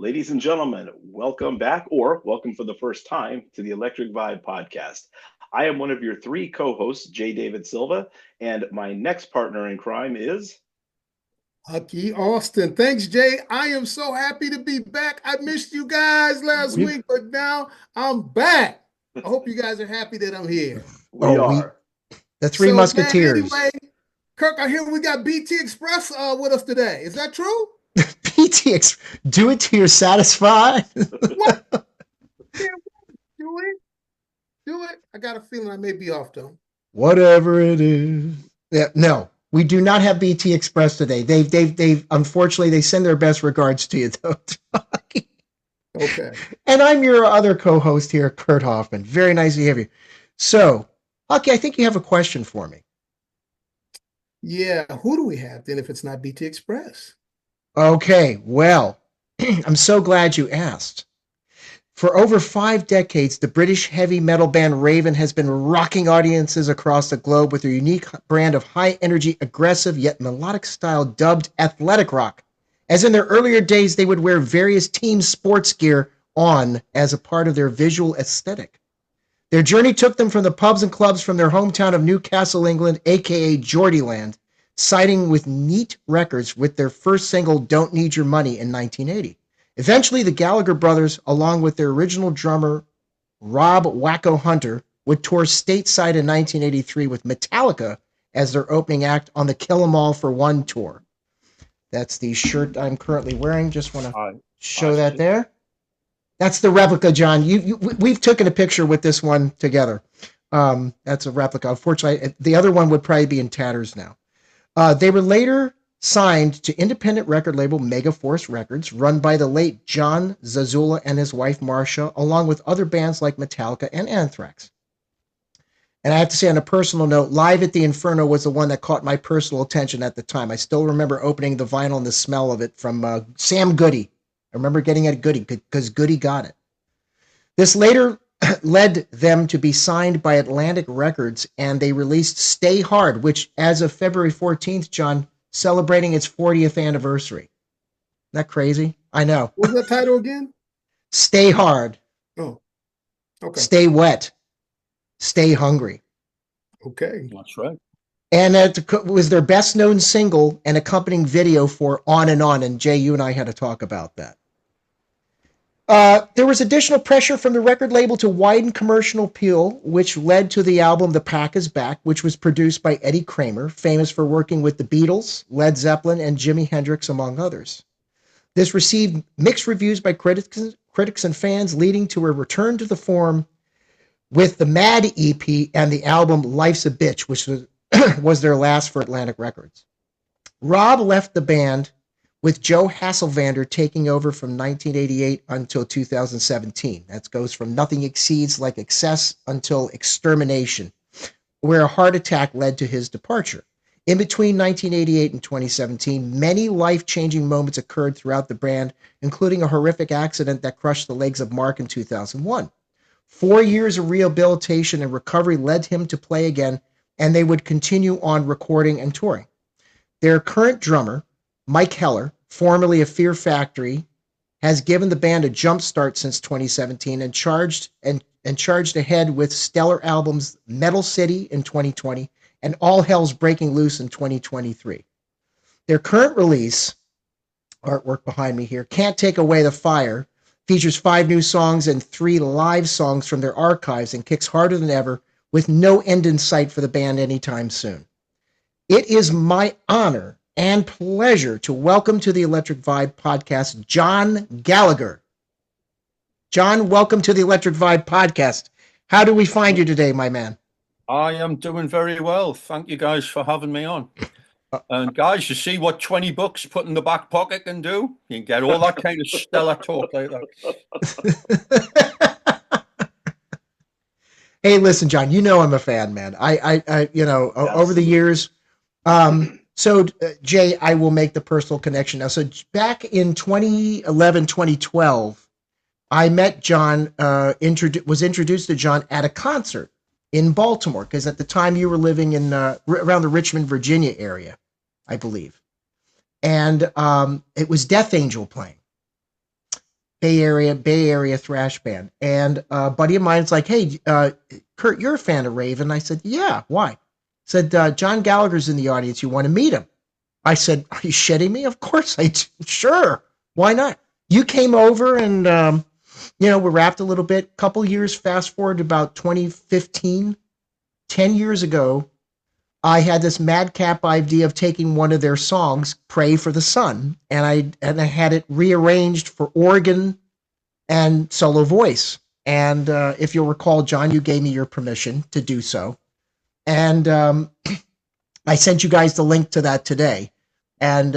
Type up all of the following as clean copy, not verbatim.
Ladies and gentlemen, welcome back or welcome for the first time to the Electric Vibe podcast. I am one of your three co-hosts, J. David Silva, and my next partner in crime is Hucky Austin. Thanks, Jay. I am so happy to be back. I missed you guys last week, but now I'm back. I hope you guys are happy that I'm here. We are. The Three Musketeers. Man, anyway, Kirk, I hear we got BT Express with us today. Is that true? BT Express. Do it till you're satisfied. What? Do it. I got a feeling I may be off, though. Whatever it is. Yeah, no. We do not have BT Express today. They've unfortunately they send their best regards to you though. Okay. And I'm your other co-host here, Kurt Hoffman. Very nice to have you. So, Hucky, I think you have a question for me. Yeah, who do we have then if it's not BT Express? Okay, well, I'm so glad you asked. For over 5 decades, the British heavy metal band Raven has been rocking audiences across the globe with their unique brand of high-energy, aggressive, yet melodic style dubbed athletic rock. As in their earlier days, they would wear various team sports gear on as a part of their visual aesthetic. Their journey took them from the pubs and clubs from their hometown of Newcastle, England, a.k.a. Geordieland, siding with Neat Records with their first single, Don't Need Your Money, in 1980. Eventually, the Gallagher brothers, along with their original drummer, Rob Wacko Hunter, would tour stateside in 1983 with Metallica as their opening act on the Kill 'Em All for One tour. That's the shirt I'm currently wearing. Just want to show that there. That's the replica, John. We've taken a picture with this one together. That's a replica. Unfortunately, the other one would probably be in tatters now. They were later signed to independent record label Megaforce Records, run by the late John Zazula and his wife Marcia, along with other bands like Metallica and Anthrax. And I have to say, on a personal note, Live at the Inferno was the one that caught my personal attention at the time. I still remember opening the vinyl and the smell of it from Sam Goody. I remember getting it at Goody because Goody got it. This later led them to be signed by Atlantic Records, and they released Stay Hard, which, as of February 14th, John, celebrating its 40th anniversary. Isn't that crazy? I know. What's that title again? Stay Hard. Oh, okay. Stay Wet. Stay Hungry. Okay. That's right. And it was their best known single and accompanying video for On and On. And Jay, you and I had to talk about that. There was additional pressure from the record label to widen commercial appeal, which led to the album The Pack is Back, which was produced by Eddie Kramer, famous for working with the Beatles, Led Zeppelin, and Jimi Hendrix, among others. This received mixed reviews by critics and fans, leading to a return to the form with the Mad EP and the album Life's a Bitch, which was their last for Atlantic Records. Rob left the band with Joe Hasselvander taking over from 1988 until 2017. That goes from Nothing Exceeds Like Excess until Extermination, where a heart attack led to his departure. In between 1988 and 2017, many life-changing moments occurred throughout the band, including a horrific accident that crushed the legs of Mark in 2001. 4 years of rehabilitation and recovery led him to play again, and they would continue on recording and touring. Their current drummer, Mike Heller, formerly of Fear Factory, has given the band a jump start since 2017 and charged ahead with stellar albums Metal City in 2020 and All Hell's Breaking Loose in 2023. Their current release, artwork behind me here, Can't Take Away the Fire, features 5 new songs and 3 live songs from their archives and kicks harder than ever with no end in sight for the band anytime soon. It is my honor and pleasure to welcome to the Electric Vibe podcast, John Gallagher. John, welcome to the Electric Vibe podcast. How do we find you today, my man? I am doing very well. Thank you guys for having me on. And guys, you see what $20 put in the back pocket can do? You can get all that kind of stellar talk like that. Hey, listen, John, you know I'm a fan, man. I yes. Over the years, So, Jay, I will make the personal connection now. So back in 2011, 2012, I met John, was introduced to John at a concert in Baltimore, because at the time you were living in around the Richmond, Virginia area, I believe. And it was Death Angel playing. Bay Area thrash band. And a buddy of mine's like, hey, Kurt, you're a fan of Raven. I said, yeah, why? Said, John Gallagher's in the audience. You want to meet him? I said, are you shitting me? Of course I do. Sure. Why not? You came over and, we rapped a little bit. Couple years fast forward to about 2015, 10 years ago, I had this madcap idea of taking one of their songs, Pray for the Sun, and I had it rearranged for organ and solo voice. And if you'll recall, John, you gave me your permission to do so. And I sent you guys the link to that today. And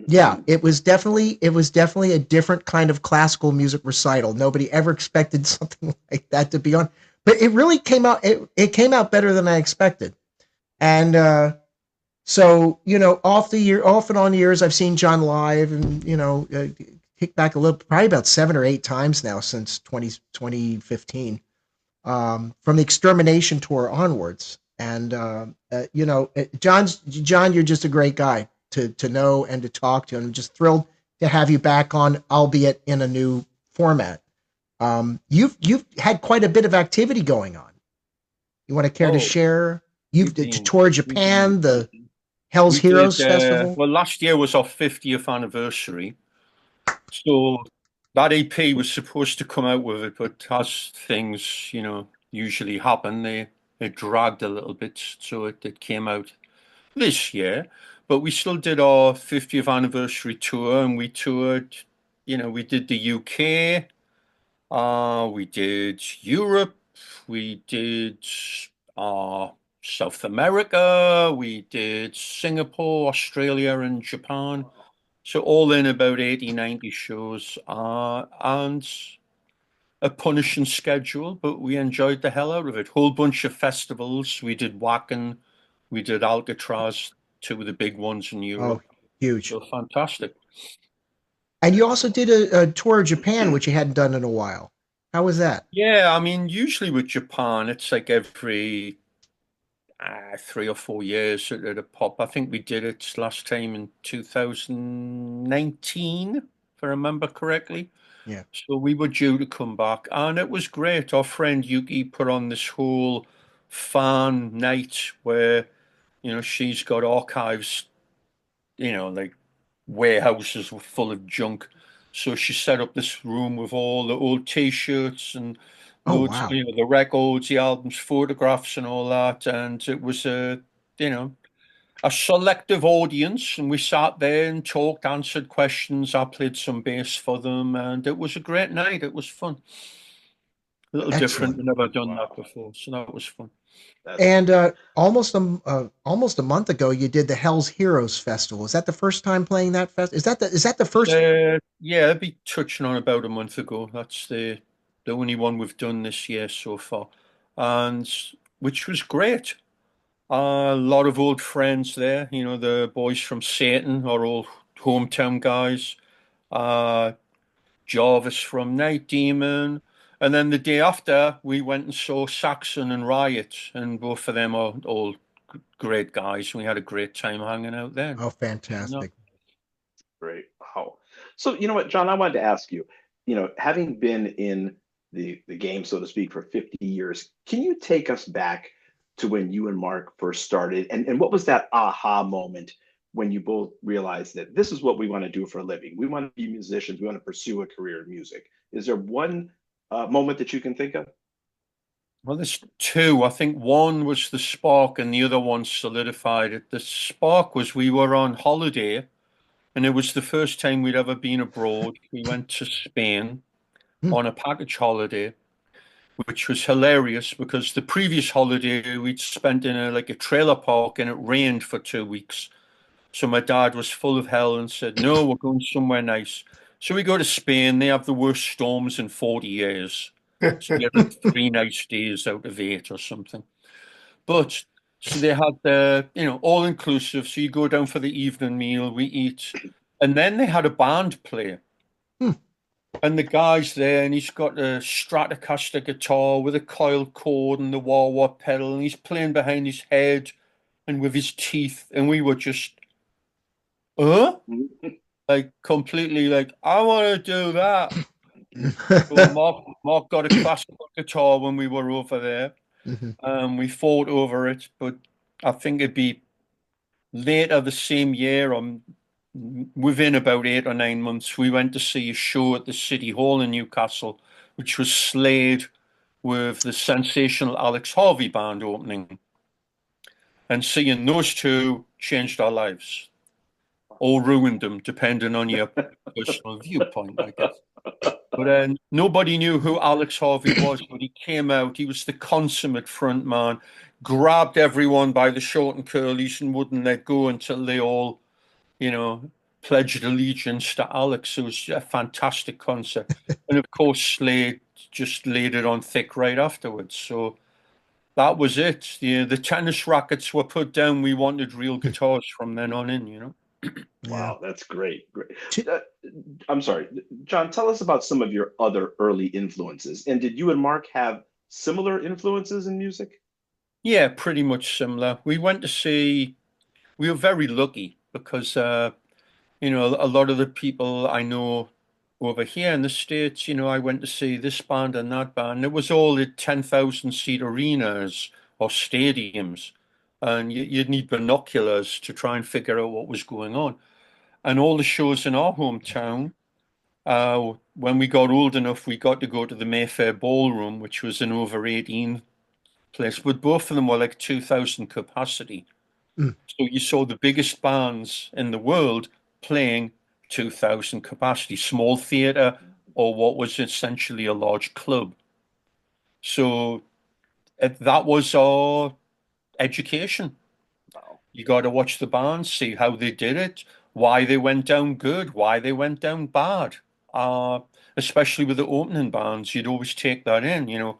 it was definitely a different kind of classical music recital. Nobody ever expected something like that to be on, but it really came out. It came out better than I expected. And so off and on years, I've seen John live, and kick back a little, probably about 7 or 8 times now since 2015, from the Extermination tour onwards. And John, you're just a great guy to know and to talk to, and I'm just thrilled to have you back on, albeit in a new format. You've had quite a bit of activity going on. You want to care to share? You've toured Japan, the Hell's Heroes Festival. Well, last year was our 50th anniversary, so that EP was supposed to come out with it, but as things usually happen, it dragged a little bit, so it came out this year. But we still did our 50th anniversary tour, and we toured, we did the UK, we did Europe, we did South America, we did Singapore, Australia, and Japan. So all in about 80, 90 shows, and a punishing schedule, but we enjoyed the hell out of it. Whole bunch of festivals. We did Wacken, we did Alcatraz, 2 of the big ones in Europe. Oh, huge. So fantastic. And you also did a tour of Japan, which you hadn't done in a while. How was that? Yeah, I mean, usually with Japan, it's like every 3 or 4 years at a pop. I think we did it last time in 2019, if I remember correctly. Yeah. So we were due to come back, and it was great. Our friend Yuki put on this whole fan night where, she's got archives, like warehouses full of junk. So she set up this room with all the old T-shirts and loads, the records, the albums, photographs, and all that. And it was a selective audience, and we sat there and talked, answered questions. I played some bass for them, and it was a great night. It was fun. A little different. We've never done that before, so that was fun. And almost a month ago, you did the Hell's Heroes Festival. Is that the first time playing that festival? Is that the first? Yeah, I'd be touching on about a month ago. That's the only one we've done this year so far, and which was great. A lot of old friends there. The boys from Satan are all hometown guys. Jarvis from Night Demon. And then the day after, we went and saw Saxon and Riot, and both of them are all great guys. We had a great time hanging out there. Oh, fantastic. Great. Wow. So, you know what, John, I wanted to ask you, having been in the game, so to speak, for 50 years, can you take us back to when you and Mark first started? And what was that aha moment when you both realized that this is what we want to do for a living? We want to be musicians. We want to pursue a career in music. Is there one moment that you can think of? Well, there's 2. I think one was the spark and the other one solidified it. The spark was we were on holiday, and it was the first time we'd ever been abroad. We went to Spain on a package holiday, which was hilarious because the previous holiday we'd spent in a trailer park, and it rained for 2 weeks. So my dad was full of hell and said, no, we're going somewhere nice. So we go to Spain. They have the worst storms in 40 years. So we had 3 nice days out of 8 or something. But so they had the, all inclusive. So you go down for the evening meal, we eat. And then they had a band play. And the guy's there, and he's got a Stratocaster guitar with a coil cord and the wah-wah pedal. And he's playing behind his head and with his teeth. And we were just, completely I want to do that. So Mark got a classical guitar when we were over there. Mhm. We fought over it, but I think it'd be later the same year, or within about 8 or 9 months, we went to see a show at the City Hall in Newcastle, which was Slade with the sensational Alex Harvey band opening. And seeing those two changed our lives, or ruined them, depending on your personal viewpoint, I guess. But nobody knew who Alex Harvey was when he came out. He was the consummate front man, grabbed everyone by the short and curlies and wouldn't let go until they all, pledged allegiance to Alex. It was a fantastic concert. And of course, Slade just laid it on thick right afterwards. So that was it. The tennis rackets were put down. We wanted real guitars from then on in. Yeah. Wow, that's great. Great. I'm sorry, John, tell us about some of your other early influences. And did you and Mark have similar influences in music? Yeah, pretty much similar. We were very lucky because, a lot of the people I know over here in the States, I went to see this band and that band. It was all at 10,000 seat arenas or stadiums. And you'd need binoculars to try and figure out what was going on. And all the shows in our hometown, when we got old enough, we got to go to the Mayfair Ballroom, which was an over 18 place, but both of them were like 2,000 capacity. Mm. So you saw the biggest bands in the world playing 2,000 capacity, small theater, or what was essentially a large club. So that was our education. Wow. You got to watch the bands, see how they did it, why they went down good, why they went down bad. Especially with the opening bands, you'd always take that in.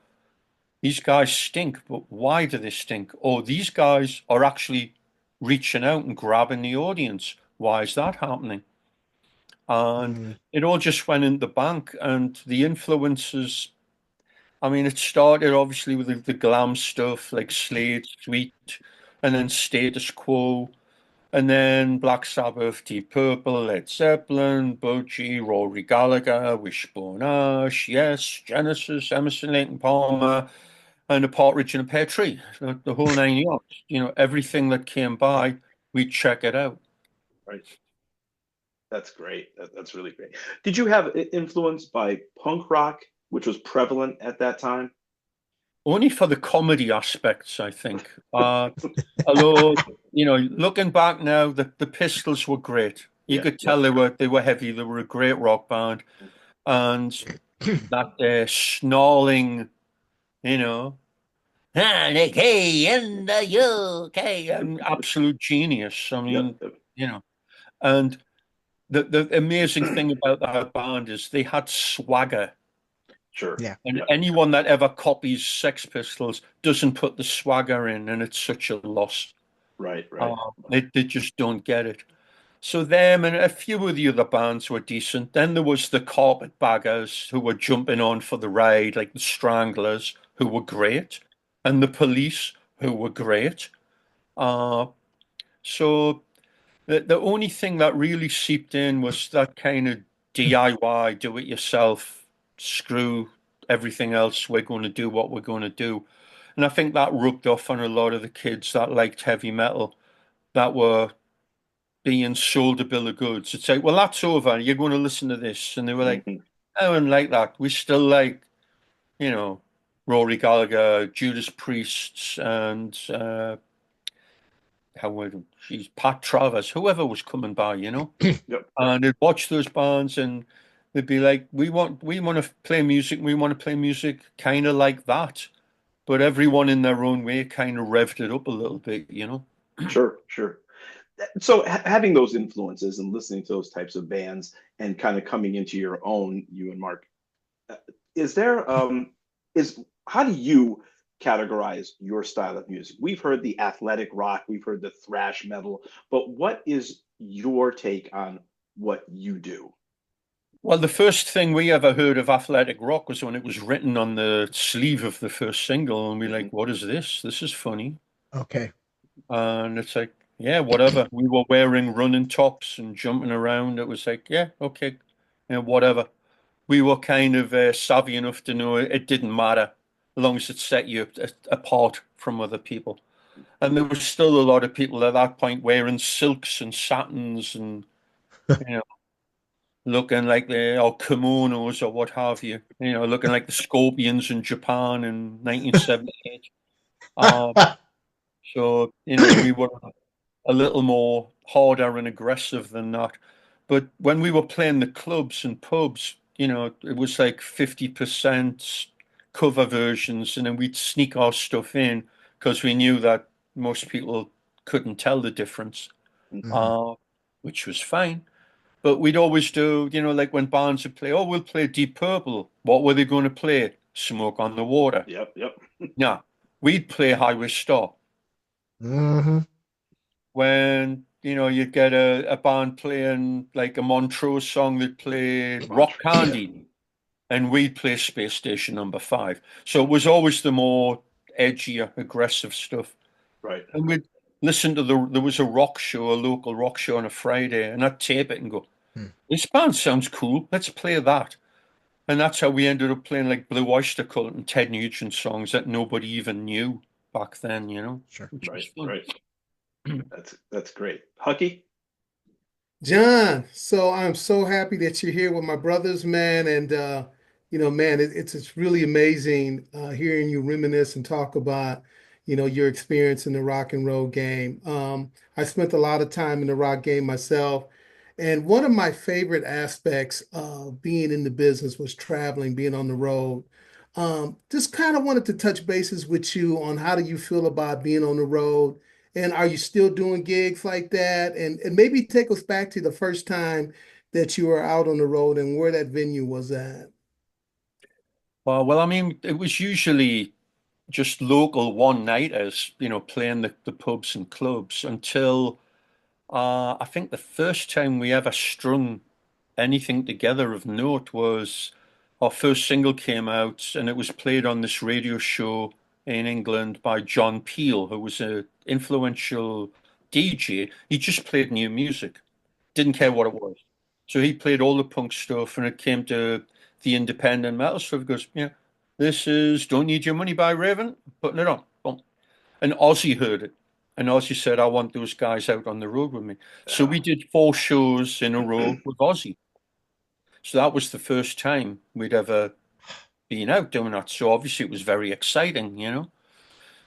These guys stink, but why do they stink? Oh, these guys are actually reaching out and grabbing the audience. Why is that happening? And it all just went in the bank, and the influences. I mean, it started obviously with the glam stuff like Slade, Sweet, and then Status Quo, and then Black Sabbath, Deep Purple, Led Zeppelin, Budgie, Rory Gallagher, Wishbone Ash, Yes, Genesis, Emerson, Lake and Palmer, and a Partridge in a Pear Tree, the whole 9 yards. Everything that came by, we'd check it out. Right. That's great. That's really great. Did you have influence by punk rock, which was prevalent at that time? Only for the comedy aspects, I think. Although, looking back now, the Pistols were great. You could tell they were heavy. They were a great rock band, and that snarling, like, hey, in the UK, an absolute genius. I mean, and the amazing thing about that band is they had swagger. Sure. Yeah. And anyone that ever copies Sex Pistols doesn't put the swagger in, and it's such a loss. Right. They just don't get it. So them and a few of the other bands were decent. Then there was the Carpetbaggers who were jumping on for the ride, like the Stranglers, who were great, and the Police, who were great. So the only thing that really seeped in was that kind of DIY, do it yourself, screw everything else. We're going to do what we're going to do. And I think that rubbed off on a lot of the kids that liked heavy metal, that were being sold a bill of goods. It's like, well, that's over. You're going to listen to this. And they were like, I don't like that. We still like, Rory Gallagher, Judas Priest, and she's Pat Travers, whoever was coming by, Yep. And they'd watch those bands and they'd be like, we want to play music. We want to play music kind of like that. But everyone in their own way kind of revved it up a little bit, Sure. So having those influences and listening to those types of bands and kind of coming into your own, you and Mark, is there how do you categorize your style of music? We've heard the athletic rock, we've heard the thrash metal, but what is your take on what you do? Well, the first thing we ever heard of athletic rock was when it was written on the sleeve of the first single, and we're like, what is this? This is funny. Okay. And it's like, yeah, whatever. We were wearing running tops and jumping around. It was like, yeah, okay, whatever. we were kind of savvy enough to know it didn't matter as long as it set you apart from other people. And there was still a lot of people at that point wearing silks and satins and you know looking like they or kimonos or what have you. Looking like the Scorpions in Japan in 1978. So we were a little more harder and aggressive than that. But when we were playing the clubs and pubs, it was like 50% cover versions, and then we'd sneak our stuff in because we knew that most people couldn't tell the difference, uh, which was fine. But we'd always do, like when bands would play, oh, we'll play Deep Purple. What were they going to play? Smoke on the Water. Yep. Yeah, we'd play Highway Star. Mm-hmm. When you'd get a band playing like a Montrose song that played Rock Candy, and we'd play Space Station Number 5. So it was always the more edgier, aggressive stuff. Right. And we'd listen to there was a rock show, a local rock show on a Friday, and I'd tape it and go, this band sounds cool, let's play that. And that's how we ended up playing like Blue Oyster Cult and Ted Nugent songs that nobody even knew back then, Sure. Right. That's great. Hucky? John, so I'm so happy that you're here with my brothers, man. And man, it's really amazing hearing you reminisce and talk about, your experience in the rock and roll game. I spent a lot of time in the rock game myself. And one of my favorite aspects of being in the business was traveling, being on the road. Just kind of wanted to touch bases with you on how do you feel about being on the road? And are you still doing gigs like that? And maybe take us back to the first time that you were out on the road and where that venue was at. Well, I mean, it was usually just local one-nighters, playing the pubs and clubs until I think the first time we ever strung anything together of note was our first single came out and it was played on this radio show in England by John Peel, who was an influential DJ. He just played new music, didn't care what it was. So he played all the punk stuff, and it came to the independent metal stuff. He goes, yeah, this is Don't Need Your Money by Raven, putting it on. Boom. And Ozzy heard it. And Ozzy said, I want those guys out on the road with me. So we did 4 shows in a row with Ozzy. So that was the first time we'd ever been out doing that. So obviously it was very exciting,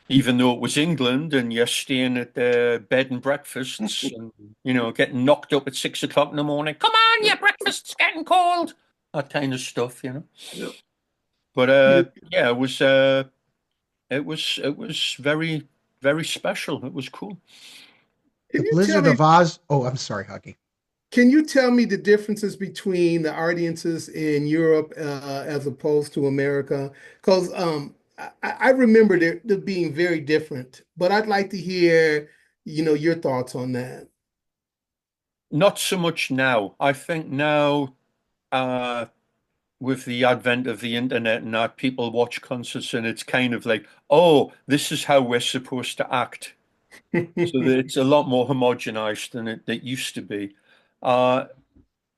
even though it was England and you're staying at the bed and breakfasts and, getting knocked up at 6 o'clock in the morning. Come on, your breakfast's getting cold. That kind of stuff, Yep. But yeah, it was very, very special. It was cool. Can The you tell Blizzard me, of Oz. Oh, I'm sorry, Hockey. can you tell me the differences between the audiences in Europe as opposed to America? Because I remember there being very different, but I'd like to hear, your thoughts on that. Not so much now. I think now, with the advent of the internet and that, people watch concerts and it's kind of like, oh, this is how we're supposed to act. So that it's a lot more homogenized than it used to be.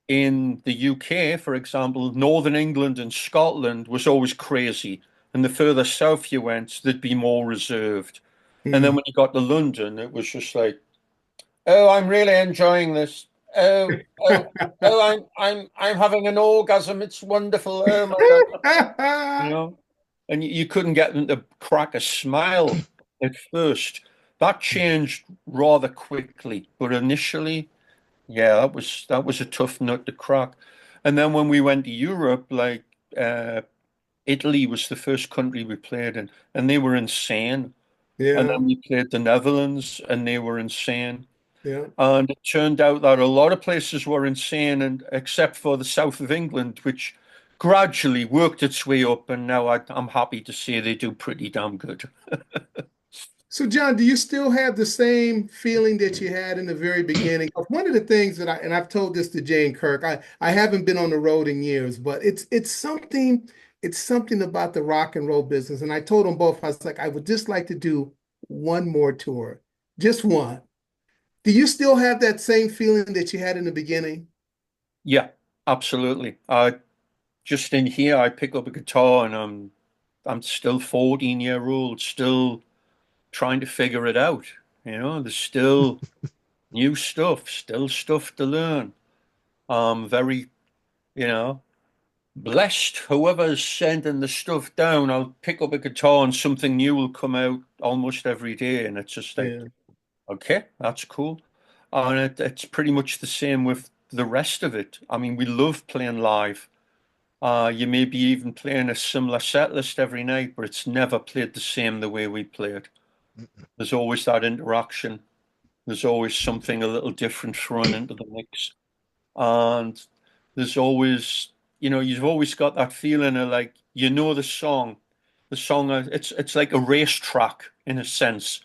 In the UK, for example, Northern England and Scotland was always crazy. And the further south you went, they'd be more reserved. And then when you got to London, it was just like, oh, I'm really enjoying this. I'm having an orgasm. It's wonderful. Oh my God. And you couldn't get them to crack a smile at first. That changed rather quickly, but initially, yeah, that was a tough nut to crack. And then when we went to Europe, like Italy was the first country we played in, and they were insane. And Yeah, then we played the Netherlands, and they were insane. yeah. And it turned out that a lot of places were insane, and except for the south of England, which gradually worked its way up, and now I'm happy to say they do pretty damn good. So, John, do you still have the same feeling that you had in the very beginning? One of the things that and I've told this to Jane Kirk, I haven't been on the road in years, but it's something about the rock and roll business. And I told them both, I was like, I would just like to do one more tour, just one. Do you still have that same feeling that you had in the beginning? Yeah, absolutely. I just in here, I pick up a guitar and I'm still 14-year-old, still trying to figure it out. There's still new stuff, still stuff to learn. Very, you know, blessed. Whoever's sending the stuff down, I'll pick up a guitar and something new will come out almost every day, and it's just like, Yeah. okay, that's cool. And it's pretty much the same with the rest of it. I mean, we love playing live. You may be even playing a similar set list every night, but it's never played the same the way we play it. There's always that interaction. There's always something a little different thrown into the mix. And there's always, you've always got that feeling of like, the song. The song, it's like a racetrack in a sense.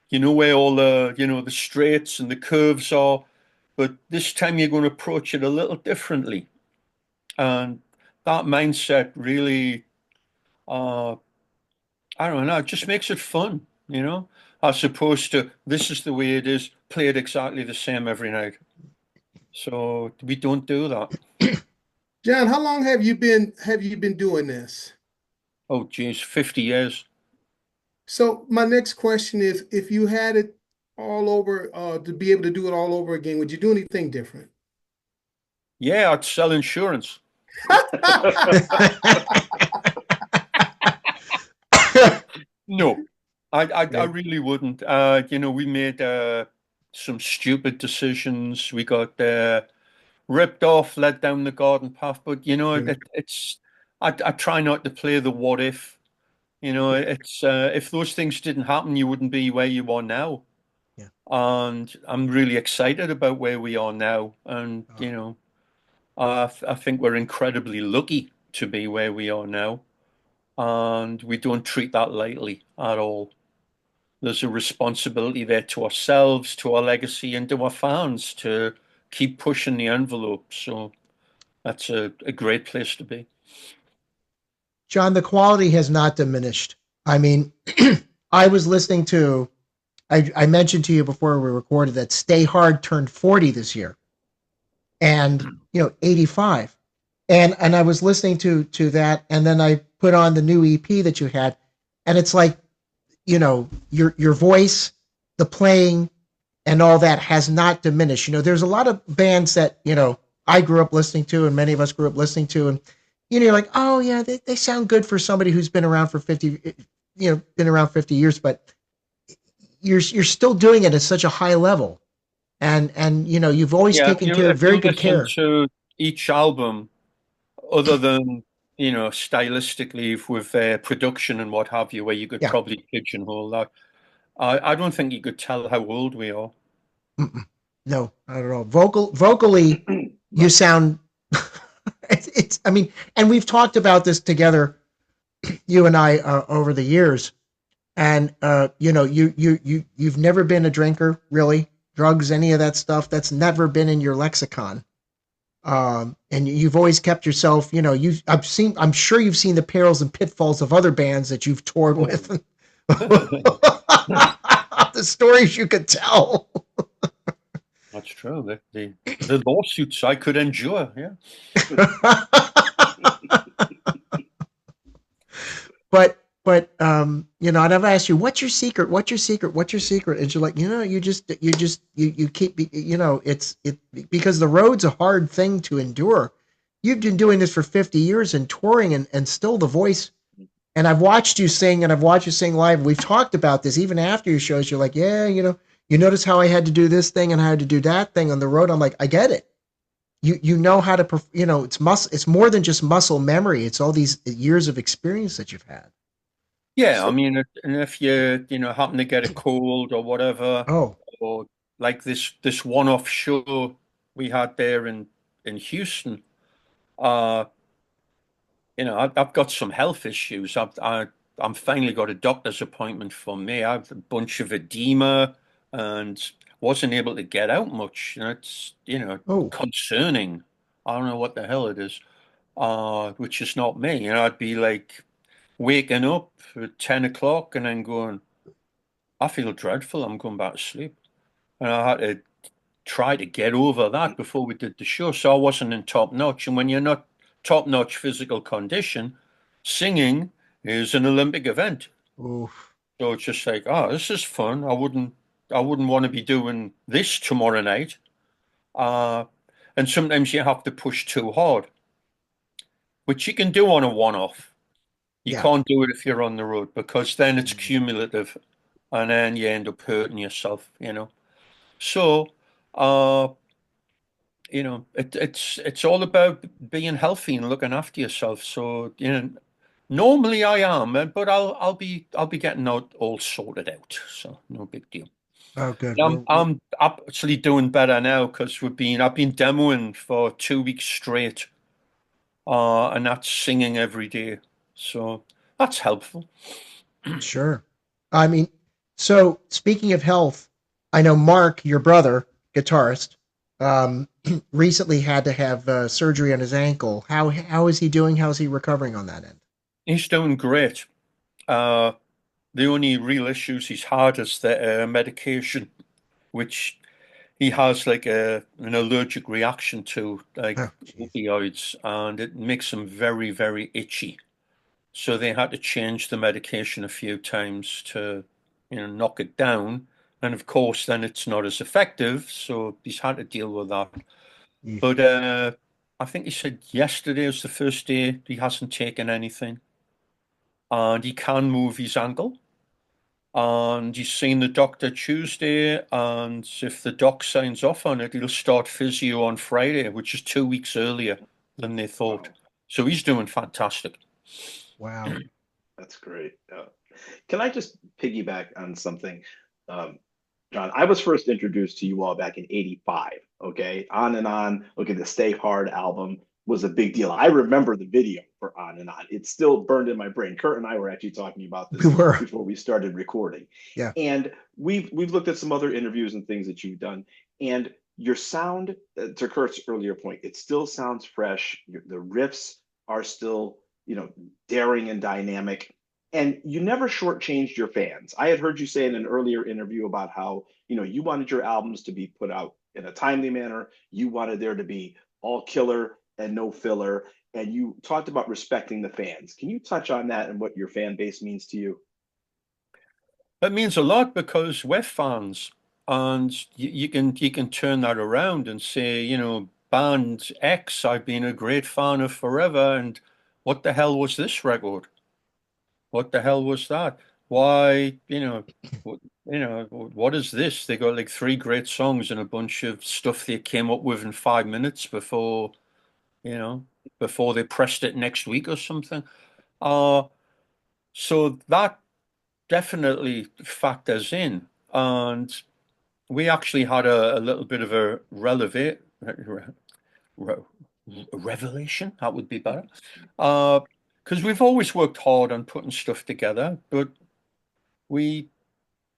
You know where all the straights and the curves are, but this time you're going to approach it a little differently. And that mindset really, I don't know, it just makes it fun, as opposed to this is the way it is, play it exactly the same every night. So we don't do that. John, how long have you been doing this? Oh, geez, 50 years. So my next question is, if you had it all over, to be able to do it all over again, would you do anything different? Yeah, I'd sell insurance. No, I really wouldn't. We made some stupid decisions. We got ripped off, led down the garden path. But I try not to play the what if. It's if those things didn't happen, you wouldn't be where you are now. Yeah. And I'm really excited about where we are now. And I think we're incredibly lucky to be where we are now. And we don't treat that lightly at all. There's a responsibility there to ourselves, to our legacy, and to our fans to keep pushing the envelope. So that's a great place to be. John, the quality has not diminished. I mean, I was listening to, I mentioned to you before we recorded that Stay Hard turned 40 this year, and 85. And I was listening to that, and then I put on the new EP that you had, and it's like, your voice, the playing, and all that has not diminished. There's a lot of bands that I grew up listening to, and many of us grew up listening to, and you're like, oh yeah, they sound good for somebody who's been around for 50, been around 50 years, but you're still doing it at such a high level, and you've always taken care of very good care to each album. Other than, stylistically with production and what have you, where you could probably pigeonhole that. I don't think you could tell how old we are. No, not at all. Vocally, you sound. I mean, and we've talked about this together, you and I, over the years, and you've never been a drinker, really, drugs, any of that stuff. That's never been in your lexicon. And you've always kept yourself, I'm sure you've seen the perils and pitfalls of other bands that you've toured with. The stories you could tell. That's true. The lawsuits I could endure, yeah. But and I've asked you, what's your secret? What's your secret? What's your secret? And you're like, you keep, it's because the road's a hard thing to endure. You've been doing this for 50 years and touring, and still the voice. And I've watched you sing, and I've watched you sing live. We've talked about this even after your shows. You're like, yeah, you notice how I had to do this thing and I had to do that thing on the road. I'm like, I get it. You know how to, it's more than just muscle memory. It's all these years of experience that you've had. Yeah, I mean, and if you happen to get a cold or whatever, or like this one-off show we had there in Houston, I've got some health issues. I'm finally got a doctor's appointment for me. I have a bunch of edema and wasn't able to get out much. It's concerning. I don't know what the hell it is, which is not me. I'd be like waking up at 10 o'clock and then going, I feel dreadful. I'm going back to sleep. And I had to try to get over that before we did the show. So I wasn't in top notch. And when you're not top-notch physical condition, singing is an Olympic event. Oof. So it's just like, oh, this is fun. I wouldn't want to be doing this tomorrow night. And sometimes you have to push too hard, which you can do on a one-off. You Yeah, can't do it if you're on the road because then it's cumulative and then you end up hurting yourself, you know. So, it's all about being healthy and looking after yourself. So, normally I am, but I'll be getting out all sorted out. So no big deal. oh good. I'm actually doing better now because I've been demoing for 2 weeks straight, and that's singing every day. So that's helpful. Sure. I mean, so speaking of health, I know Mark, your brother, guitarist, um, recently had to have surgery on his ankle. How is he doing? How's he recovering on that end? He's doing great. Uh, the only real issues he's had is the medication, which he has like an allergic reaction to, like Oh, jeez. opioids, and it makes him very, very itchy. So they had to change the medication a few times to, knock it down. And of course, then it's not as effective. So he's had to deal with that. Eesh. But I think he said yesterday was the first day he hasn't taken anything. And he can move his ankle. And he's seen the doctor Tuesday. And if the doc signs off on it, he'll start physio on Friday, which is 2 weeks earlier than they thought. Wow, So he's doing fantastic. Wow. that's great. Can I just piggyback on something? Um, John, I was first introduced to you all back in '85. Okay, On and On. Okay, the Stay Hard album was a big deal. I remember the video for On and On. It's still burned in my brain. Kurt and I were actually talking about We this were. before we started recording. Yeah. And we've looked at some other interviews and things that you've done. And your sound, to Kurt's earlier point, it still sounds fresh. The riffs are still, daring and dynamic. And you never shortchanged your fans. I had heard you say in an earlier interview about how, you wanted your albums to be put out in a timely manner. You wanted there to be all killer and no filler. And you talked about respecting the fans. Can you touch on that and what your fan base means to you? It means a lot because we're fans, and you can turn that around and say, band X, I've been a great fan of forever, and what the hell was this record? What the hell was that? Why, what is this? They got like three great songs and a bunch of stuff they came up with in 5 minutes you know, before they pressed it next week or something. Uh, so that definitely factors in. And we actually had a little bit of a re- revelation, that would be better. Because we've always worked hard on putting stuff together, but we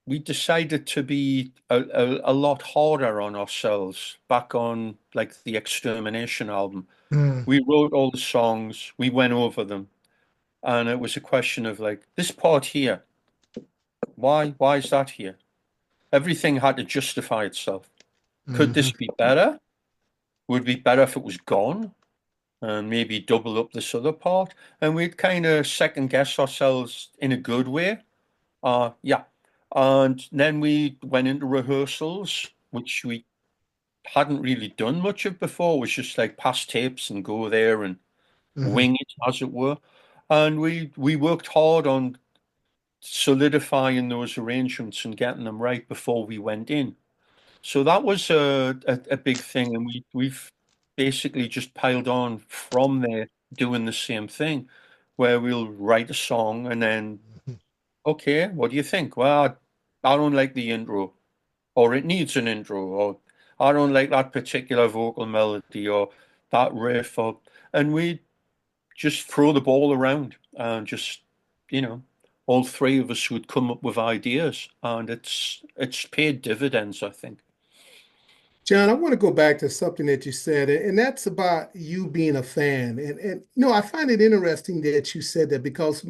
we decided to be a lot harder on ourselves back on like the Extermination album. Mm, We wrote all the songs, we went over them, and it was a question of like this part here, why is that here? Everything had to justify itself. Could mhm, this be better? Would it be better if it was gone? And maybe double up this other part? And we'd kind of second guess ourselves in a good way. Yeah. And then we went into rehearsals, which we hadn't really done much of before. It was just like pass tapes and go there and mhm. wing it, as it were. And we worked hard on solidifying those arrangements and getting them right before we went in. So that was a big thing, and we've basically just piled on from there, doing the same thing, where we'll write a song and then, okay, what do you think? Well, I don't like the intro, or it needs an intro, or I don't like that particular vocal melody or that riff, and we just throw the ball around and just, you know, all three of us would come up with ideas, and it's paid dividends, I think. John, I want to go back to something that you said, and that's about you being a fan. And I find it interesting that you said that because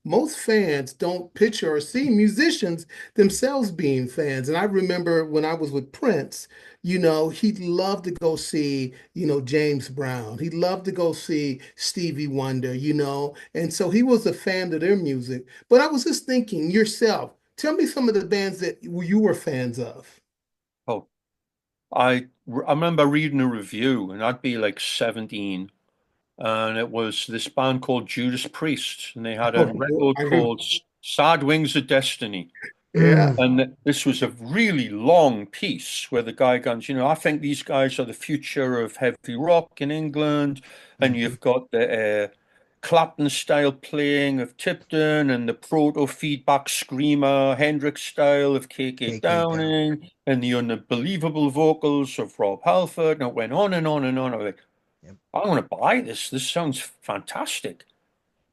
most fans don't picture or see musicians themselves being fans. And I remember when I was with Prince, he'd love to go see, James Brown. He'd love to go see Stevie Wonder, and so he was a fan of their music. But I was just thinking, yourself, tell me some of the bands that you were fans of. Oh, I remember reading a review, and I'd be like 17, and it was this band called Judas Priest, and they had a Oh, record I remember. called Sad Wings of Destiny. Yeah. Mm, And this was a really long piece where the guy goes, I think these guys are the future of heavy rock in England. And mhm. you've got the Clapton style playing of Tipton and the proto feedback screamer Hendrix style of KK KK down. Downing and the unbelievable vocals of Rob Halford. And it went on and on and on. I was like, Yep. I want to buy this. This sounds fantastic.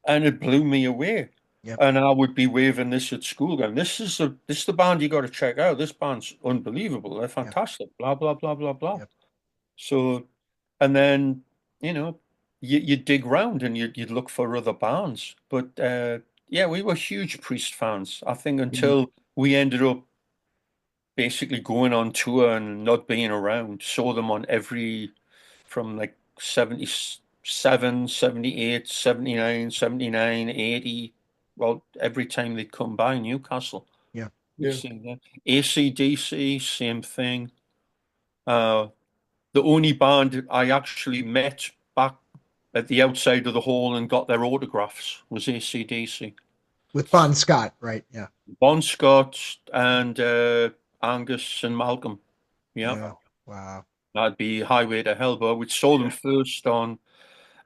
And it blew me away. Yep. And I would be waving this at school, going, "This is the band you got to check out. This band's unbelievable. They're Yep. fantastic." Blah blah blah blah blah. Yep. So, and then you know, you dig round and you'd look for other bands. But yeah, we were huge Priest fans. I think Mhm. until we ended up basically going on tour and not being around. Saw them on every from like 77, 78, 79, 79, 80. Well, every time they'd come by Newcastle, Yeah. we'd Yeah. sing them. AC/DC, same thing. Uh, the only band I actually met back at the outside of the hall and got their autographs was AC/DC. With Bon Scott, right? Yeah. Bon Scott and Angus and Malcolm. Yeah. Yeah. Wow. That'd be Highway to Hell, but we saw them first on,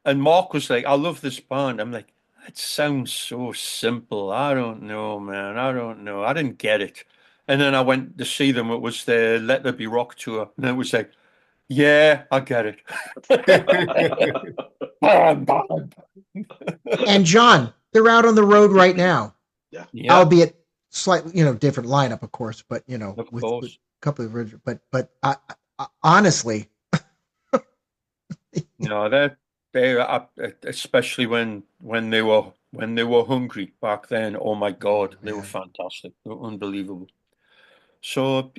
and Mark was like, "I love this band." I'm like, "That sounds so simple. I don't know, man. I don't know. I didn't get it." And then I went to see them. It was the Let There Be Rock tour, and it was like, "Yeah, I get it." Bam, bam. And John, they're out on the road right now, Yeah. Yeah, albeit slightly, different lineup, of course, but of with a course. couple of original. But honestly, No, especially when they were hungry back then. Oh my God, they were man, fantastic. They were unbelievable. So,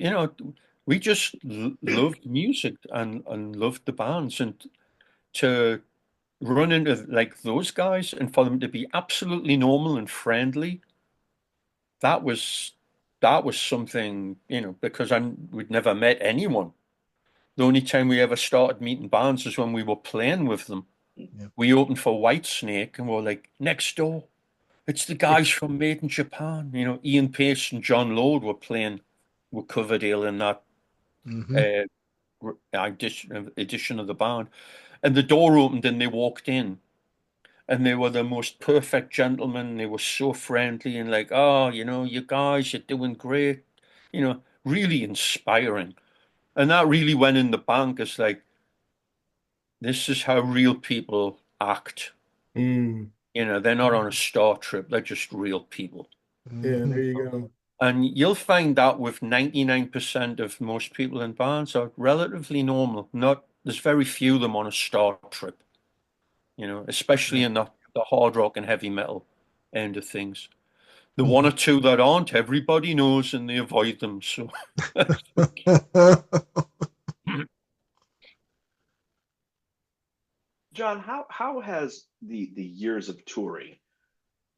we just loved music and loved the bands, and to run into like those guys and for them to be absolutely normal and friendly, that was that was something, because we'd never met anyone. The only time we ever started meeting bands is when we were playing with them. yeah. We opened for Whitesnake and we're like, next door, it's the guys from Made in Japan. Ian Pace and John Lord were playing with Coverdale in that Hmm. uh, edition of the band. And the door opened and they walked in. And they were the most perfect gentlemen. They were so friendly and like, "Oh, you guys, you're doing great." Really inspiring. And that really went in the bank as like, this is how real people act. Mm. They're not on a star trip. They're just real people. Yeah, Hmm. there you go. And you'll find that with 99% of most people in bands are relatively normal. Not There's very few of them on a star trip, especially Yeah. in the hard rock and heavy metal end of things. The one or two that aren't, everybody knows and they avoid them. So John, how has the years of touring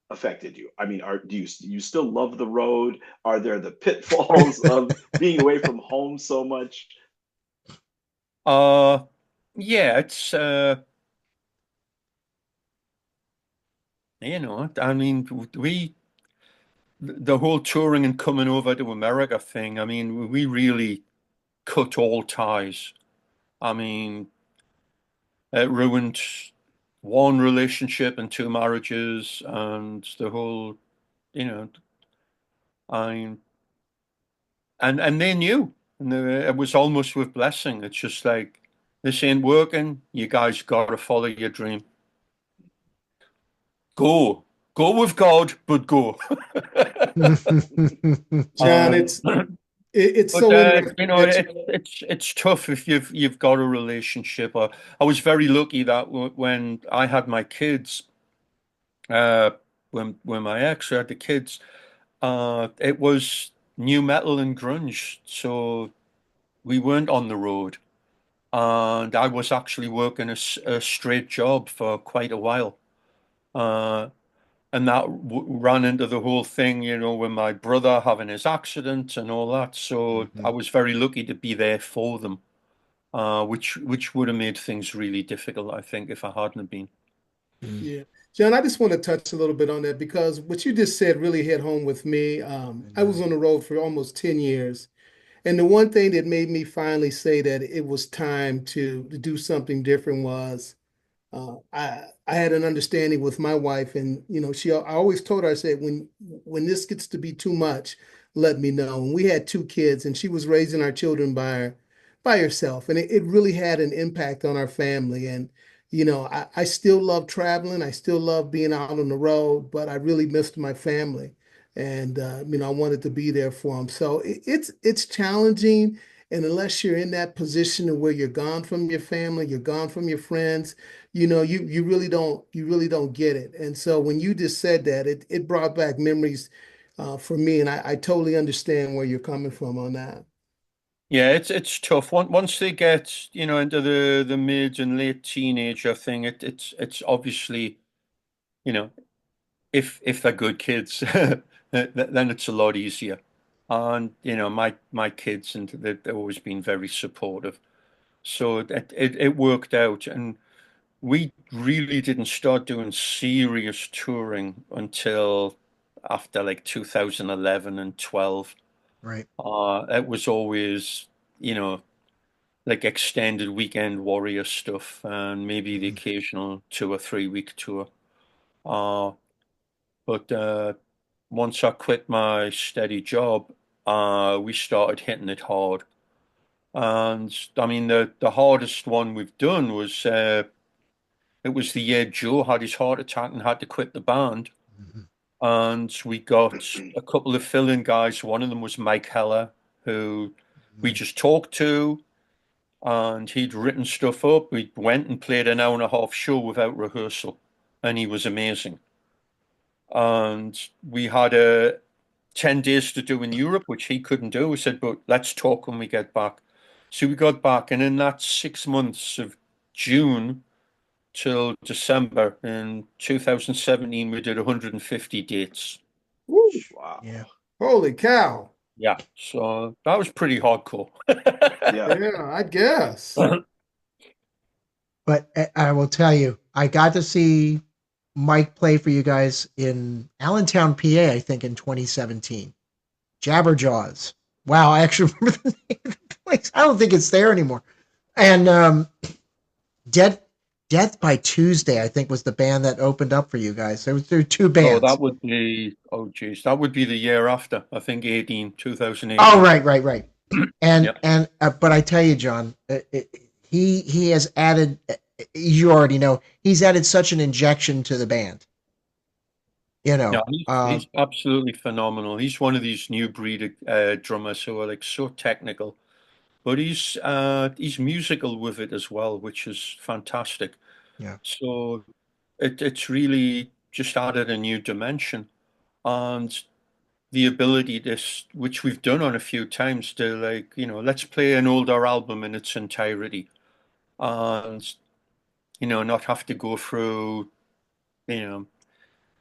affected you? I mean, do you still love the road? Are there the pitfalls of being away from home so much? uh yeah, it's I mean, the whole touring and coming over to America thing, I mean, we really cut all ties. I mean, it ruined one relationship and two marriages, and the whole, you know, I and they knew, and it was almost with blessing. It's just like, this ain't working. You guys gotta follow your dream. Go, go with God, but go. John, Um, it's But so interesting that you. it's tough if you've got a relationship. I was very lucky that when I had my kids, uh, when my ex had the kids, it was new metal and grunge, so we weren't on the road, and I was actually working a straight job for quite a while. Uh, and that ran into the whole thing, with my brother having his accident and all that. So I was very lucky to be there for them, which would have made things really difficult, I think, if I hadn't been. Yeah. John, I just want to touch a little bit on that because what you just said really hit home with me. I was on the road for almost 10 years. And the one thing that made me finally say that it was time to do something different was I had an understanding with my wife, and I always told her, I said, when this gets to be too much, let me know. And we had two kids, and she was raising our children by herself, and it really had an impact on our family. And I still love traveling, I still love being out on the road, but I really missed my family, and I wanted to be there for them. So it's challenging. And unless you're in that position where you're gone from your family, you're gone from your friends, you really don't get it. And so when you just said that, it brought back memories for me, and I totally understand where you're coming from on that. Yeah, it's tough. Once they get, into the mid and late teenager thing, it's obviously, you know, if they're good kids, then it's a lot easier. And my kids, and they've always been very supportive, so it worked out. And we really didn't start doing serious touring until after like 2011 and 12. Right. It was always, you know, like extended weekend warrior stuff and maybe the occasional 2 or 3 week tour. Uh, but once I quit my steady job, we started hitting it hard. And I mean, the hardest one we've done was it was the year Joe had his heart attack and had to quit the band. Mhm. And we got a couple of fill-in guys. One of them was Mike Heller, who we just talked to, and he'd written stuff up. We went and played an hour and a half show without rehearsal, and he was amazing. And we had 10 days to do in Europe, which he couldn't do. We said, but let's talk when we get back. So we got back, and in that 6 months of June till December in 2017, we did 150 dates. Woo. Wow. Yeah. Holy cow. Yeah, so that was pretty hardcore. Yeah. Yeah, I guess. But I will tell you, I got to see Mike play for you guys in Allentown, PA, I think in 2017. Jabberjaws. Wow, I actually remember the name of the place. I don't think it's there anymore. And Death by Tuesday, I think, was the band that opened up for you guys. There were two Oh, bands. that would be, oh geez, that would be the year after, I think 2018. Oh, right. And Yep. but I tell you, John, he has added. You already know he's added such an injection to the band. Yeah, he's absolutely phenomenal. He's one of these new breed drummers who are like so technical, but he's musical with it as well, which is fantastic. Yeah. So it's really just added a new dimension, and the ability this, which we've done on a few times, to like, let's play an older album in its entirety, and not have to go through, you know,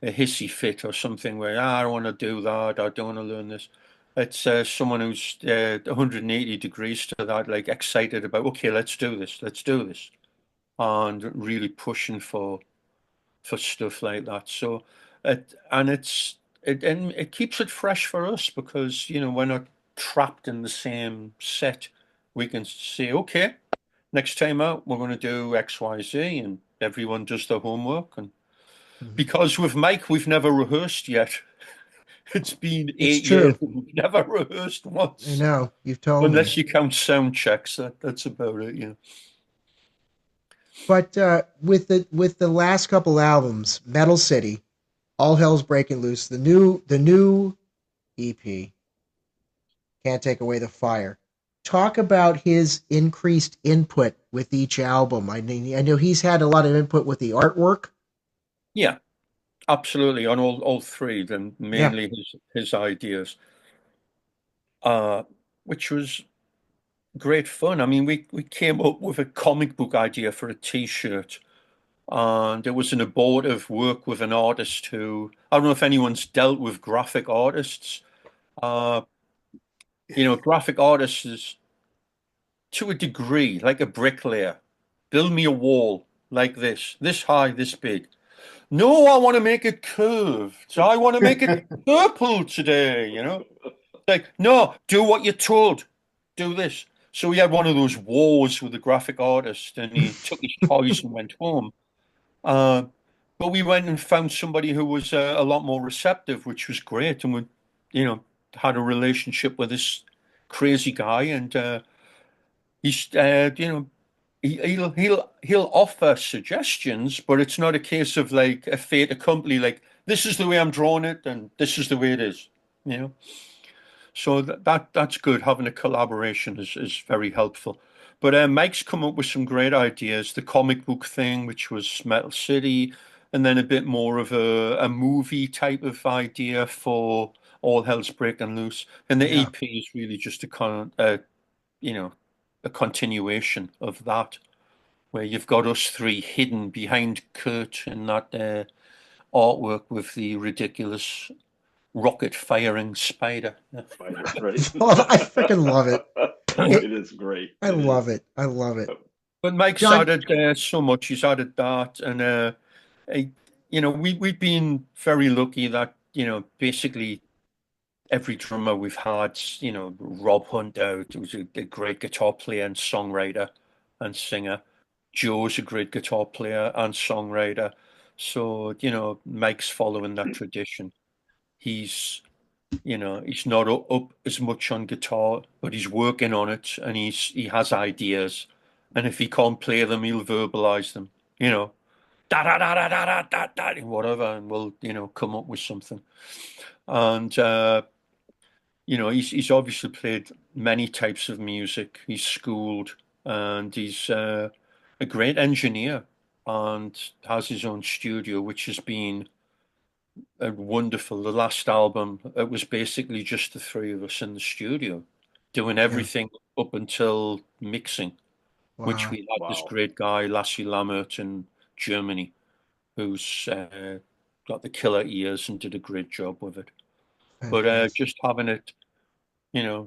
a hissy fit or something where I don't want to do that, I don't want to learn this. It's someone who's 180 degrees to that, like excited about, okay, let's do this, and really pushing for stuff like that. So it keeps it fresh for us because we're not trapped in the same set. We can say, okay, next time out we're going to do X, Y, Z, and everyone does their homework. And because with Mike we've never rehearsed yet. It's been It's 8 years true. and we've never rehearsed I once. know you've told me. Unless you count sound checks, that's about it. But with the last couple albums, Metal City, All Hell's Breaking Loose, the new EP, Can't Take Away the Fire. Talk about his increased input with each album. I mean, I know he's had a lot of input with the artwork. Yeah. absolutely on all three, then Yeah. mainly his ideas, which was great fun. I mean, we came up with a comic book idea for a T-shirt, and it was an abortive work with an artist who I don't know if anyone's dealt with graphic artists. Uh, graphic artists is to a degree like a bricklayer. Build me a wall like this high, this big. No, I want to make it curved. I want to make it purple today, Like, no, do what you're told. Do this. So we had one of those wars with the graphic artist, and he took his toys and went home. Uh, but we went and found somebody who was a lot more receptive, which was great. And we, had a relationship with this crazy guy, and he's, he'll offer suggestions, but it's not a case of like a fait accompli, like this is the way I'm drawing it, and this is the way it is, you know. So that's good. Having a collaboration is very helpful. But Mike's come up with some great ideas. The comic book thing, which was Metal City, and then a bit more of a movie type of idea for All Hell's Breaking Loose. And the Yeah. EP is really just you know, a continuation of that, where you've got us three hidden behind Kurt in that artwork with the ridiculous rocket firing spider. Spider, right? I freaking love it. It is great. I It love is. it. I love it. But Mike's John, added so much. He's added that, and I- we've been very lucky that basically every drummer we've had, Rob Hunt out, who's a great guitar player and songwriter and singer. Joe's a great guitar player and songwriter. So, Mike's following that tradition. He's he's not up as much on guitar, but he's working on it, and he has ideas. And if he can't play them, he'll verbalize them. Da da da da da da da da, whatever, and we'll come up with something. And he's obviously played many types of music. He's schooled, and he's a great engineer, and has his own studio, which has been wonderful. The last album, it was basically just the three of us in the studio doing yeah. everything up until mixing, which Wow. we had this Wow. great guy, Lassie Lammert in Germany, who's got the killer ears and did a great job with it. But Fantastic. just having it,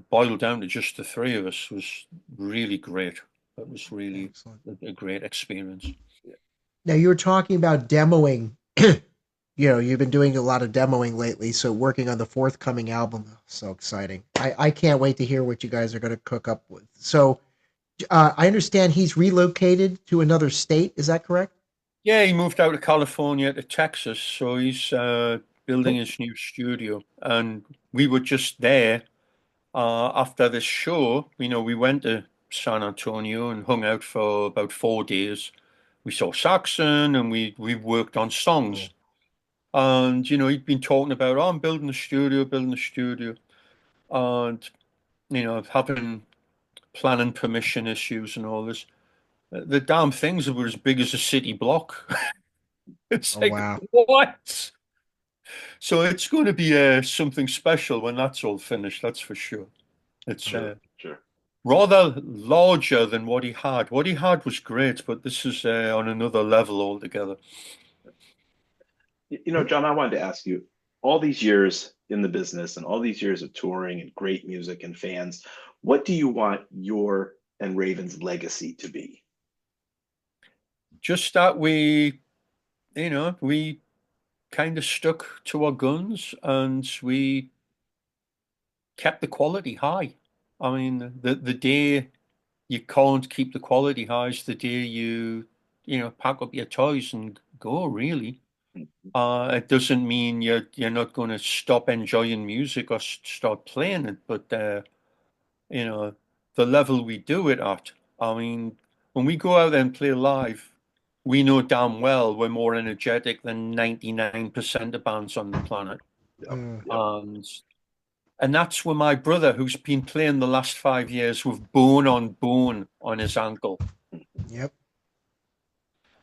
boiled down to just the three of us was really great. It was really Excellent. a great experience. Now you were talking about demoing. You've been doing a lot of demoing lately, so working on the forthcoming album. So exciting. I can't wait to hear what you guys are going to cook up with. So I understand he's relocated to another state. Is that correct? Yeah, he moved out of California to Texas, so he's building his new studio. And we were just there after this show. We went to San Antonio and hung out for about 4 days. We saw Saxon, and we worked on songs. Cool. And he'd been talking about, oh, I'm building a studio, and having planning permission issues and all this. The damn things were as big as a city block. It's Oh like, wow. what? So it's going to be something special when that's all finished, that's for sure. It's Sure, sure. rather larger than what he had. What he had was great, but this is on another level altogether. John, I wanted to ask you, all these years in the business and all these years of touring and great music and fans, what do you want your and Raven's legacy to be? Just that we kind of stuck to our guns, and we kept the quality high. I mean, the day you can't keep the quality high is the day you pack up your toys and go, really. It doesn't mean you're not going to stop enjoying music or start playing it, but you know, the level we do it at. I mean, when we go out there and play live, we know damn well we're more energetic than 99% of bands on the planet. Yep, Mm, yep. And that's where my brother, who's been playing the last 5 years with bone on his ankle, yep.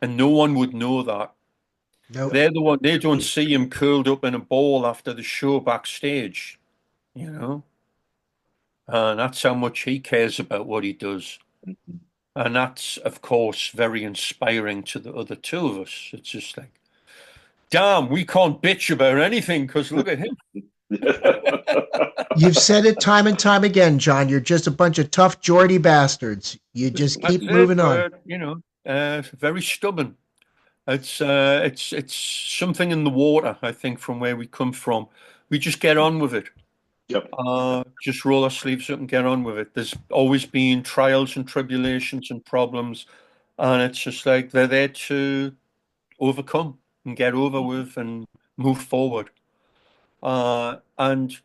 and no one would know that. Nope. They're the one, they don't see him curled up in a ball after the show backstage, you know? And that's how much he cares about what he does. Mhm. And that's, of course, very inspiring to the other two of us. It's just like, damn, we can't bitch about anything because look at him. You've said it time and time again, John. You're just a bunch of tough Geordie bastards. You just That's keep it. moving on. Very stubborn. It's something in the water, I think, from where we come from. We just get on with it. Yep. Just roll our sleeves up and get on with it. There's always been trials and tribulations and problems, and it's just like they're there to overcome and get over with and move forward. And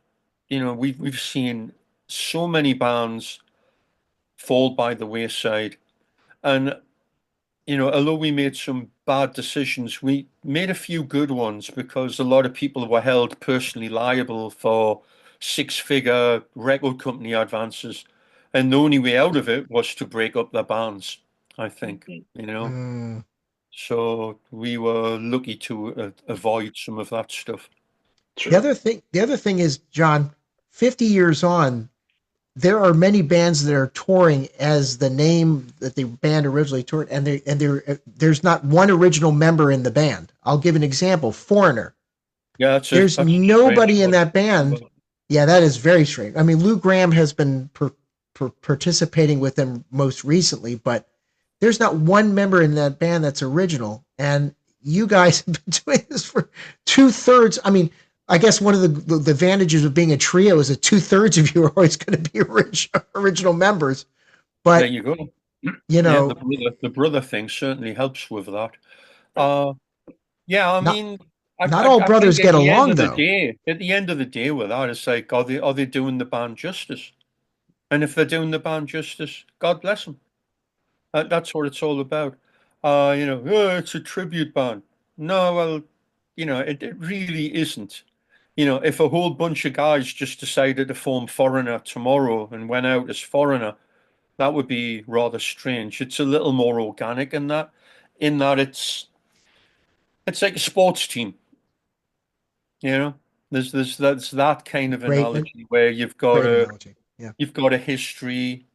we've seen so many bands fall by the wayside, and although we made some bad decisions, we made a few good ones because a lot of people were held personally liable for six-figure record company advances, and the only way out of it was to break up their bands, I think, Mm. So we were lucky to avoid some of that stuff. Sure. The other thing is, John, 50 years on, there are many bands that are touring as the name that the band originally toured, and there's not one original member in the band. I'll give an example: Foreigner. Yeah, There's nobody in that band. Yeah, that is very strange. I mean, Lou Gramm has been participating with them most recently, but there's not one member in that band that's original. And you guys have been doing this for 2/3. I mean, I guess one of the advantages of being a trio is that 2/3 of you are always going to be original members. But there you go. The brother thing certainly helps with that. Not all brothers get along, though. At the end of the day, with that, it's like, are they doing the band justice? And if they're doing the band justice, God bless them. That's what it's all about. It's a tribute band. No, well, it really isn't. If a whole bunch of guys just decided to form Foreigner tomorrow and went out as Foreigner, that would be rather strange. It's a little more organic in that it's like a sports team. There's that kind of analogy where you've got a history,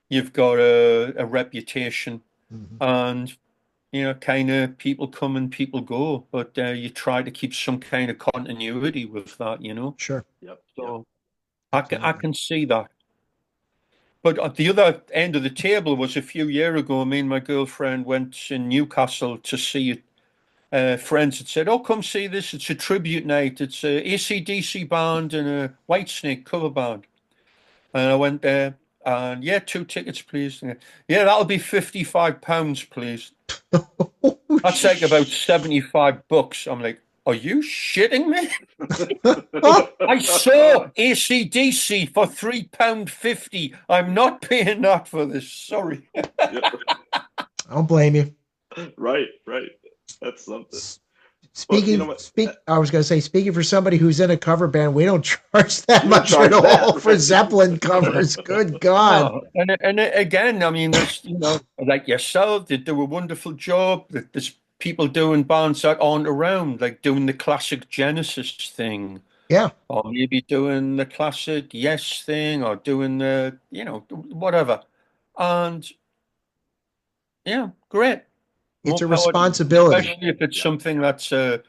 you've got a reputation, and kind of people come and people go, but you try to keep some kind of continuity with that, Sure. Yep. So I can see that. But at the other end of the table was a few years ago, me and my girlfriend went in Newcastle to see it. Friends had said, "Oh, come see this. It's a tribute night. It's a AC/DC band and a Whitesnake cover band." And I went there, and 2 tickets, please. Yeah, that'll be £55, please. That's like about $75. I'm like, are you shitting me? I saw AC/DC for £3.50. I'm not paying that for this. Sorry. I don't blame you. Right. That's something. I was going to say, speaking for somebody who's in a cover band, we don't charge that much at all for Zeppelin covers. Good God. No. And again, I mean, there's, like yourself, they do a wonderful job. There's people doing bands that aren't around, like doing the classic Genesis thing. Yeah. Or maybe doing the classic Yes thing, or doing the, whatever. And yeah, great. It's a responsibility. Especially if it's something that's a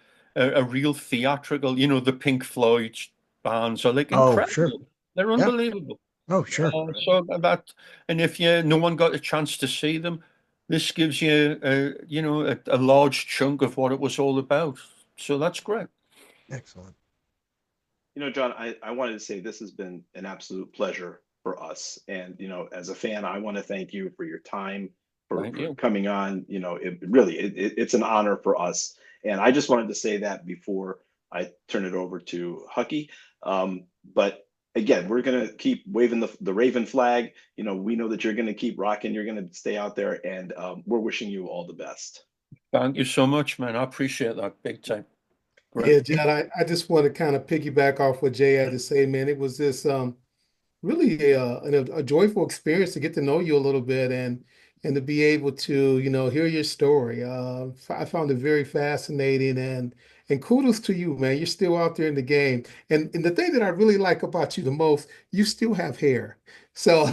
real theatrical, the Pink Floyd bands are like incredible. Oh, sure. They're unbelievable. Oh, sure. And if no one got a chance to see them, this gives you a large chunk of what it was all about. So that's great. Excellent. John, I wanted to say this has been an absolute pleasure for us. And, as a fan, I want to thank you for your time, for coming on. It's an honor for us. And I just wanted to say that before I turn it over to Hucky. But again, we're going to keep waving the Raven flag. We know that you're going to keep rocking. You're going to stay out there, and we're wishing you all the best. Thank you so much, man. I appreciate that big time. Right. Yeah, John, I just want to kind of piggyback off what Jay had to say, man. It was this really a joyful experience to get to know you a little bit. And, and to be able to, hear your story. I found it very fascinating, and kudos to you, man. You're still out there in the game. And the thing that I really like about you the most, you still have hair. So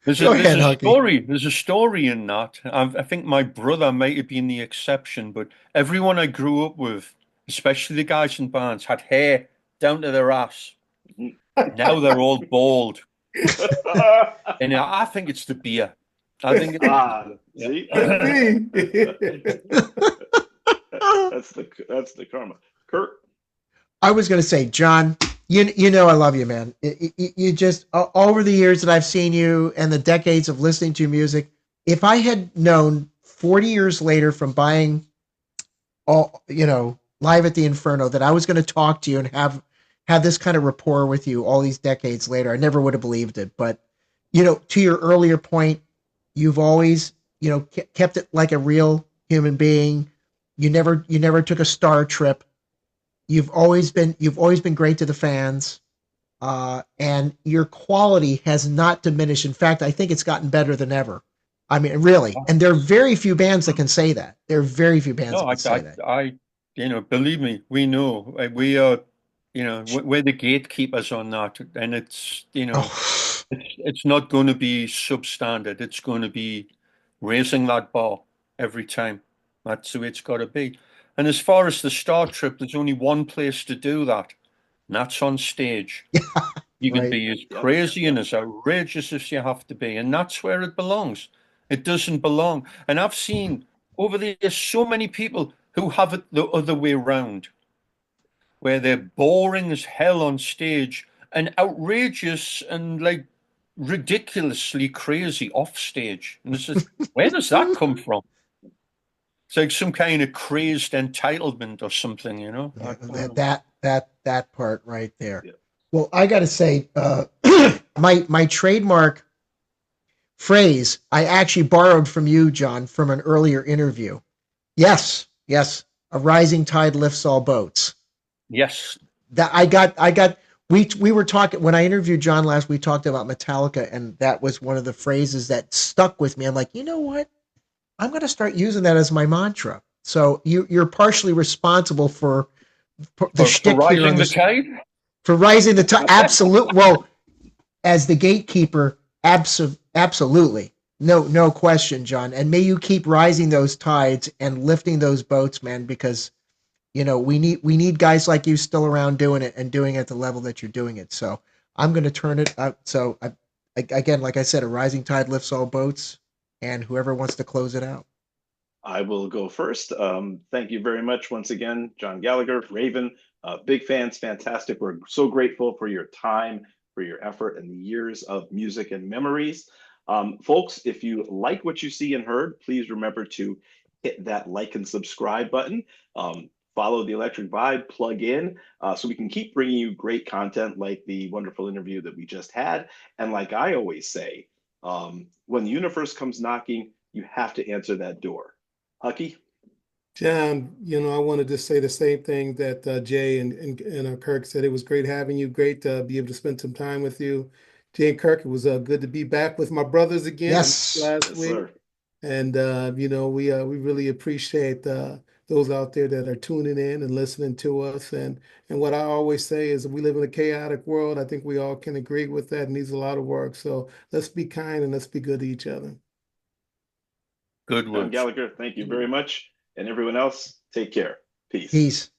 There's Go a, there's ahead, a Hucky. story. There's a story in that. I think my brother might have been the exception, but everyone I grew up with, especially the guys in bands, had hair down to their ass. Now they're all bald, and I think it's the beer. I think yeah. See, could be. that's the karma. Kurt, I was going to say, John, you know I love you, man. You just over the years that I've seen you and the decades of listening to your music, if I had known 40 years later from buying all, Live at the Inferno that I was going to talk to you and have this kind of rapport with you all these decades later, I never would have believed it. But, to your earlier point, you've always, kept it like a real human being. You never took a star trip. You've always been great to the fans, and your quality has not diminished. In fact, I think it's gotten better than ever. I mean, really. And there are very few bands that can say that. There are very few bands that can say that. Believe me, we know we are, we're the gatekeepers on that, and it's, Oh, it's not going to be substandard. It's going to be raising that bar every time. That's the way it's got to be. And as far as the Star Trip, there's only one place to do that, and that's on stage. You can right. be as crazy and as outrageous as you have to be, and that's where it belongs. It doesn't belong. And I've seen over the years so many people who have it the other way round, where they're boring as hell on stage and outrageous and like ridiculously crazy off stage. And it's just, where does that come from? It's like some kind of crazed entitlement or something, That part right there. Yeah. Well, I got to say, my trademark phrase I actually borrowed from you, John, from an earlier interview. Yes, a rising tide lifts all boats. Yes. That I got. We were talking when I interviewed John last. We talked about Metallica, and that was one of the phrases that stuck with me. I'm like, you know what? I'm going to start using that as my mantra. So you're partially responsible for the shtick for here rising on the this, tide. for rising the tide. Absolute. Well, as the gatekeeper, absolutely, no question, John. And may you keep rising those tides and lifting those boats, man. Because we need guys like you still around doing it and doing it at the level that you're doing it. So I'm going to turn it up. So again, like I said, a rising tide lifts all boats. And whoever wants to close it out. I will go first. Thank you very much once again, John Gallagher, Raven. Big fans, fantastic. We're so grateful for your time, for your effort, and the years of music and memories. Folks, if you like what you see and heard, please remember to hit that like and subscribe button. Follow the Electric Vibe, plug in, so we can keep bringing you great content like the wonderful interview that we just had. And like I always say, when the universe comes knocking, you have to answer that door. Hucky? John, I wanted to say the same thing that Jay and Kirk said. It was great having you. Great to be able to spend some time with you. Jay and Kirk, it was good to be back with my brothers again. Yes. Last Yes, week. sir. And, we really appreciate those out there that are tuning in and listening to us. And what I always say is we live in a chaotic world. I think we all can agree with that. It needs a lot of work. So let's be kind and let's be good to each other. Good John words. Gallagher, thank you very much. And everyone else, take care. Peace. Peace.